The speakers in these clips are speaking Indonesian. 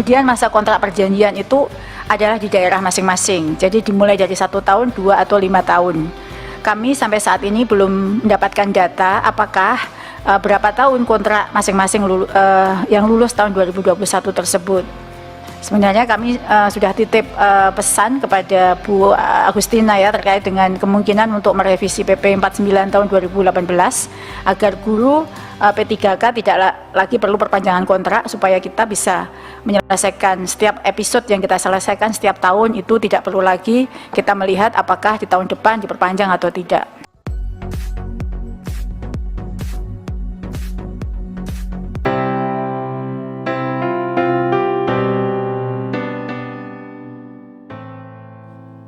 Kemudian masa kontrak perjanjian itu adalah di daerah masing-masing. Jadi dimulai dari 1 tahun, 2 atau 5 tahun. Kami sampai saat ini belum mendapatkan data apakah berapa tahun kontrak masing-masing yang lulus tahun 2021 tersebut. Sebenarnya kami sudah titip pesan kepada Bu Agustina ya terkait dengan kemungkinan untuk merevisi PP 49 tahun 2018 agar guru P3K tidak lagi perlu perpanjangan kontrak supaya kita bisa menyelesaikan setiap episode yang kita selesaikan setiap tahun itu tidak perlu lagi kita melihat apakah di tahun depan diperpanjang atau tidak.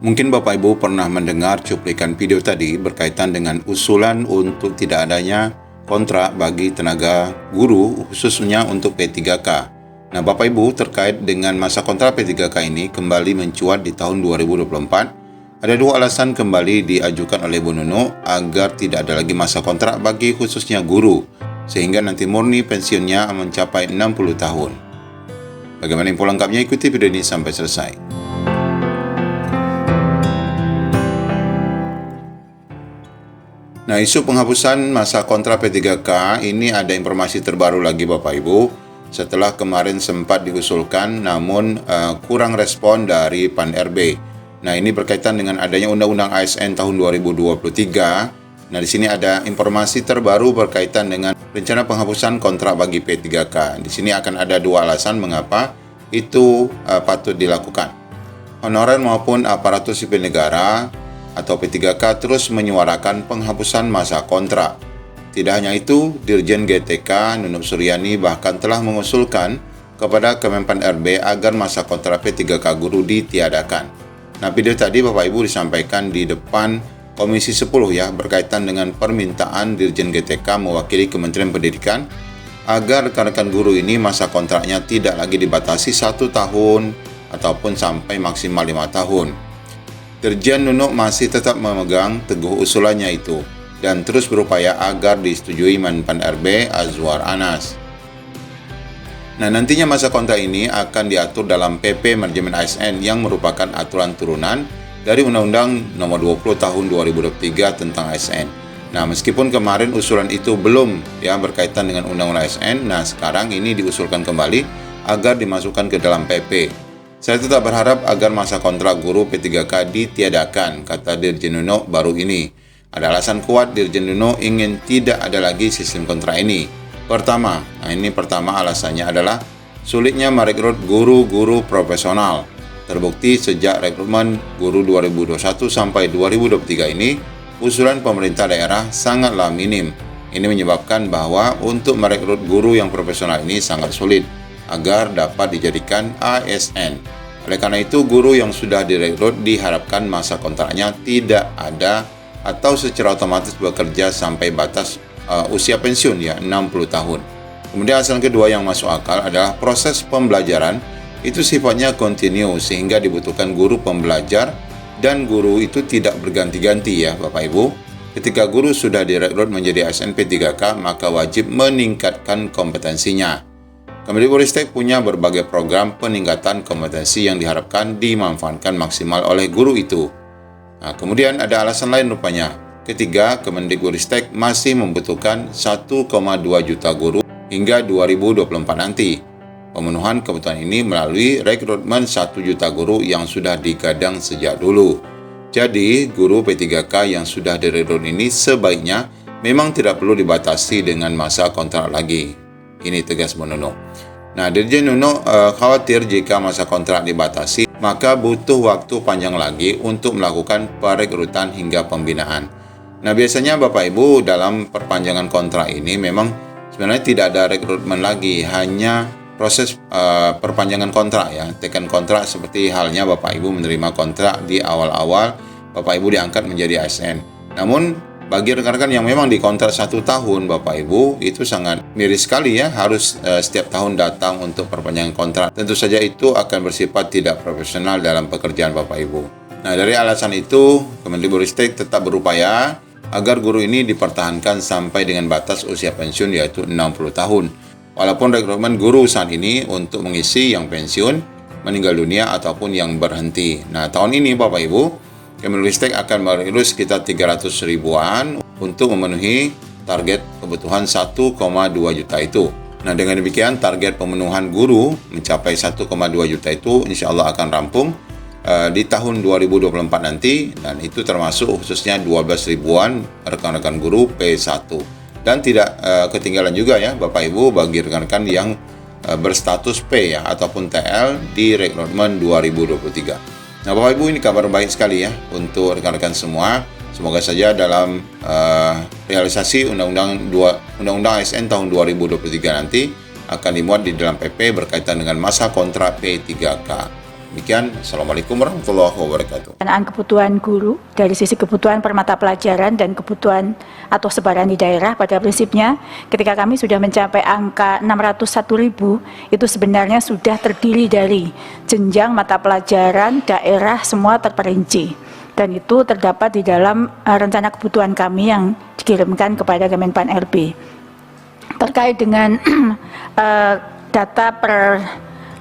Mungkin Bapak Ibu pernah mendengar cuplikan video tadi berkaitan dengan usulan untuk tidak adanya kontrak bagi tenaga guru khususnya untuk P3K. Nah Bapak Ibu terkait dengan masa kontrak P3K ini kembali mencuat di tahun 2024. Ada 2 alasan kembali diajukan oleh Bu Nunuk agar tidak ada lagi masa kontrak bagi khususnya guru sehingga nanti murni pensiunnya mencapai 60 tahun. Bagaimana info lengkapnya, ikuti video ini sampai selesai. Nah, isu penghapusan masa kontrak P3K ini ada informasi terbaru lagi Bapak Ibu. Setelah kemarin sempat diusulkan namun kurang respon dari PAN-RB. Nah, ini berkaitan dengan adanya Undang-Undang ASN tahun 2023. Nah, di sini ada informasi terbaru berkaitan dengan rencana penghapusan kontrak bagi P3K. Di sini akan ada 2 alasan mengapa itu patut dilakukan. Honorer maupun aparatur sipil negara atau P3K terus menyuarakan penghapusan masa kontrak. Tidak hanya itu, Dirjen GTK Nunuk Suryani bahkan telah mengusulkan kepada Kemenpan RB agar masa kontrak P3K guru ditiadakan. Nah, video tadi Bapak Ibu disampaikan di depan Komisi 10 ya, berkaitan dengan permintaan Dirjen GTK mewakili Kementerian Pendidikan agar rekan-rekan guru ini masa kontraknya tidak lagi dibatasi 1 tahun ataupun sampai maksimal 5 tahun. Dirjen Nunuk masih tetap memegang teguh usulannya itu dan terus berupaya agar disetujui Menpan RB Azwar Anas. Nah, nantinya masa kontrak ini akan diatur dalam PP Manajemen ASN yang merupakan aturan turunan dari Undang-Undang Nomor 20 Tahun 2023 tentang ASN. Nah, meskipun kemarin usulan itu belum ya berkaitan dengan Undang-Undang ASN, nah sekarang ini diusulkan kembali agar dimasukkan ke dalam PP. Saya tetap berharap agar masa kontrak guru P3K ditiadakan, kata Dirjen Nunuk baru ini. Ada alasan kuat Dirjen Nunuk ingin tidak ada lagi sistem kontrak ini. Pertama alasannya adalah sulitnya merekrut guru-guru profesional. Terbukti sejak rekrutmen guru 2021 sampai 2023 ini, usulan pemerintah daerah sangatlah minim. Ini menyebabkan bahwa untuk merekrut guru yang profesional ini sangat sulit agar dapat dijadikan ASN. Oleh karena itu, guru yang sudah direkrut diharapkan masa kontraknya tidak ada atau secara otomatis bekerja sampai batas usia pensiun ya 60 tahun. Kemudian alasan kedua yang masuk akal adalah proses pembelajaran itu sifatnya kontinu sehingga dibutuhkan guru pembelajar dan guru itu tidak berganti-ganti ya Bapak Ibu. Ketika guru sudah direkrut menjadi ASN P3K maka wajib meningkatkan kompetensinya. Kemendikbudristek punya berbagai program peningkatan kompetensi yang diharapkan dimanfaatkan maksimal oleh guru itu. Nah, kemudian ada alasan lain rupanya. Ketiga, Kemendikbudristek masih membutuhkan 1,2 juta guru hingga 2024 nanti. Pemenuhan kebutuhan ini melalui rekrutmen 1 juta guru yang sudah digadang sejak dulu. Jadi, guru P3K yang sudah direkrut ini sebaiknya memang tidak perlu dibatasi dengan masa kontrak lagi. Ini tegas Bu Nunuk. Nah, Dirjen Nunuk khawatir jika masa kontrak dibatasi, maka butuh waktu panjang lagi untuk melakukan perekrutan hingga pembinaan. Nah, biasanya Bapak Ibu dalam perpanjangan kontrak ini memang sebenarnya tidak ada rekrutmen lagi, hanya proses perpanjangan kontrak ya, tekan kontrak seperti halnya Bapak Ibu menerima kontrak di awal-awal Bapak Ibu diangkat menjadi ASN. Namun bagi rekan-rekan yang memang dikontrak 1 tahun Bapak Ibu itu sangat miris sekali ya, harus setiap tahun datang untuk perpanjangan kontrak. Tentu saja itu akan bersifat tidak profesional dalam pekerjaan Bapak Ibu. Nah, dari alasan itu Kemendikbudristek tetap berupaya agar guru ini dipertahankan sampai dengan batas usia pensiun yaitu 60 tahun. walaupun rekrutmen guru saat ini untuk mengisi yang pensiun, meninggal dunia ataupun yang berhenti. Nah, tahun ini Bapak Ibu, Kemenristek akan merekrut sekitar 300 ribuan untuk memenuhi target kebutuhan 1,2 juta itu. Nah, dengan demikian target pemenuhan guru mencapai 1,2 juta itu insya Allah akan rampung di tahun 2024 nanti, dan itu termasuk khususnya 12 ribuan rekan-rekan guru P1. Dan tidak ketinggalan juga ya Bapak Ibu bagi rekan-rekan yang berstatus P ya ataupun TL di rekrutmen 2023. Nah Bapak Ibu, ini kabar baik sekali ya untuk rekan-rekan semua. Semoga saja dalam realisasi Undang-Undang ASN tahun 2023 nanti akan dimuat di dalam PP berkaitan dengan masa kontrak P3K. Demikian, Assalamualaikum warahmatullahi wabarakatuh. Kebutuhan guru dari sisi kebutuhan per mata pelajaran dan kebutuhan atau sebaran di daerah, pada prinsipnya ketika kami sudah mencapai angka 601.000 itu sebenarnya sudah terdiri dari jenjang mata pelajaran daerah semua terperinci, dan itu terdapat di dalam rencana kebutuhan kami yang dikirimkan kepada Kemenpan RB terkait dengan data per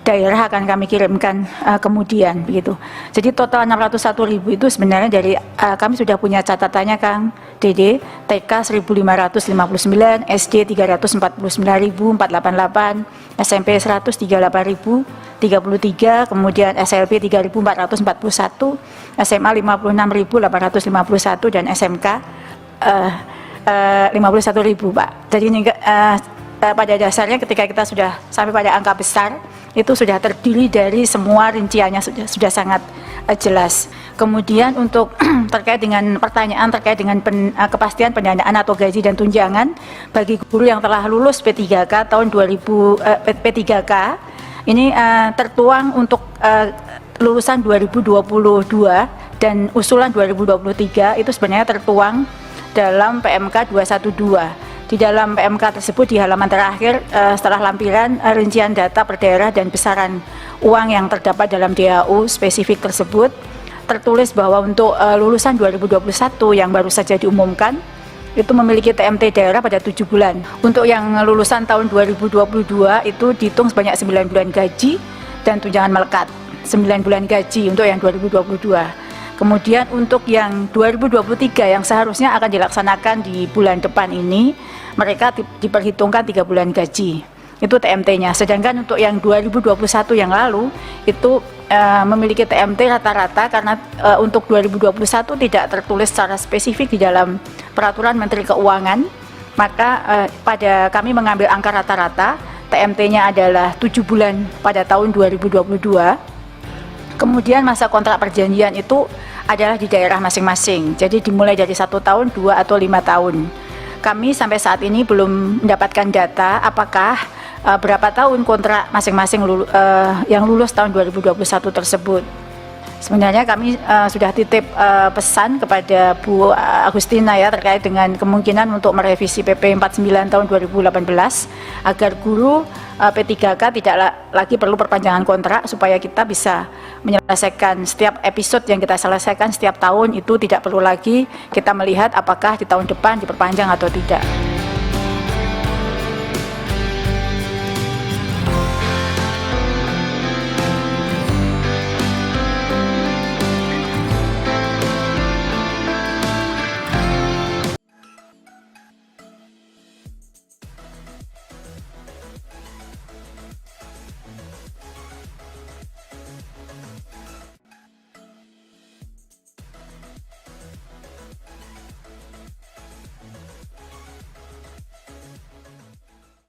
daerah akan kami kirimkan kemudian begitu. Jadi total 601.000 itu sebenarnya dari kami sudah punya catatannya Kang Dede. TK 1.559, SD 349.488, SMP 138.033, kemudian SLB 3.441, SMA 56.851 dan SMK 51.000 Pak. Jadi pada dasarnya ketika kita sudah sampai pada angka besar itu sudah terdiri dari semua rinciannya sudah sangat jelas. Kemudian untuk terkait dengan pertanyaan terkait dengan kepastian pendanaan atau gaji dan tunjangan bagi guru yang telah lulus P3K tahun 2000 ini tertuang untuk lulusan 2022 dan usulan 2023 itu sebenarnya tertuang dalam PMK 212. Di dalam PMK tersebut di halaman terakhir setelah lampiran rincian data per daerah dan besaran uang yang terdapat dalam DAU spesifik tersebut tertulis bahwa untuk lulusan 2021 yang baru saja diumumkan itu memiliki TMT daerah pada 7 bulan. Untuk yang lulusan tahun 2022 itu dihitung sebanyak 9 bulan gaji dan tunjangan melekat 9 bulan gaji untuk yang 2022. Kemudian untuk yang 2023 yang seharusnya akan dilaksanakan di bulan depan ini, mereka diperhitungkan 3 bulan gaji, itu TMT-nya. Sedangkan untuk yang 2021 yang lalu itu memiliki TMT rata-rata karena untuk 2021 tidak tertulis secara spesifik di dalam peraturan Menteri Keuangan, maka pada kami mengambil angka rata-rata, TMT-nya adalah 7 bulan pada tahun 2022. Kemudian masa kontrak perjanjian itu adalah di daerah masing-masing, jadi dimulai dari 1 tahun, 2 atau 5 tahun. Kami sampai saat ini belum mendapatkan data apakah berapa tahun kontrak masing-masing yang lulus tahun 2021 tersebut. Sebenarnya kami sudah titip pesan kepada Bu Agustina ya terkait dengan kemungkinan untuk merevisi PP 49 tahun 2018 agar guru P3K tidak lagi perlu perpanjangan kontrak, supaya kita bisa menyelesaikan setiap episode yang kita selesaikan setiap tahun itu tidak perlu lagi kita melihat apakah di tahun depan diperpanjang atau tidak.